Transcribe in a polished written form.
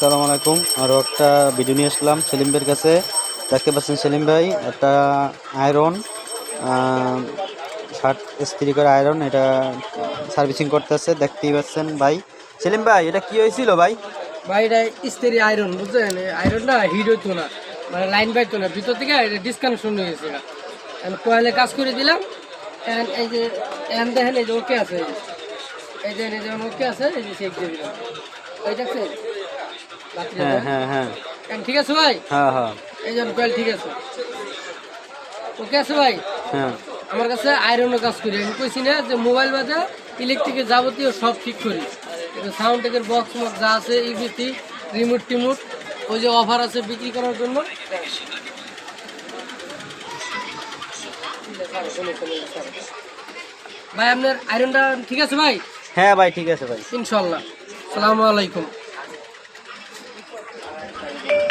আসসালামু আলাইকুম। আরও একটা ভিডিও নিয়ে আসলাম সেলিম ভাইয়ের কাছে। দেখতে পাচ্ছেন সেলিম ভাই একটা আয়রন শার্ট ইস্ত্রি করে আয়রন এটা সার্ভিসিং করতেছে, দেখতেই পাচ্ছেন ভাই। সেলিম ভাই এটা কি হয়েছিল ভাই? ভাই এটা ইস্ত্রি আয়রন, বুঝছেন? আয়রনটা হিট হইতো না, মানে লাইন পাইতো না, ভিতর থেকে ডিসকানেকশন হয়ে গেছে। আমি কয়েলে কাজ করে দিলাম। এই যে দেখেন, এই যে ওকে আছে, এই যে যেমন ওকে আছে, এই যে চেক দিয়ে দিলাম। এই দেখছেন? হ্যাঁ হ্যাঁ হ্যাঁ ঠিক আছে ভাই? হ্যাঁ হ্যাঁ এই যে কয়েল ঠিক আছে, ওকে আছে ভাই। হ্যাঁ আমার কাছে আয়রনের কাজ করি। আমি কইছি না যে মোবাইল বাদে ইলেকট্রিকের যাবতীয় সব ঠিক করি। সাউন্ড টেকের বক্স মক্স যা আছে, ইভিটি, রিমোট টিমোট, ওই যে অফার আছে বিক্রি করার জন্য। ভাই আপনার আয়রনটা ঠিক আছে ভাই? হ্যাঁ ভাই ঠিক আছে ভাই। ইনশাল্লাহ। আসসালামু আলাইকুম।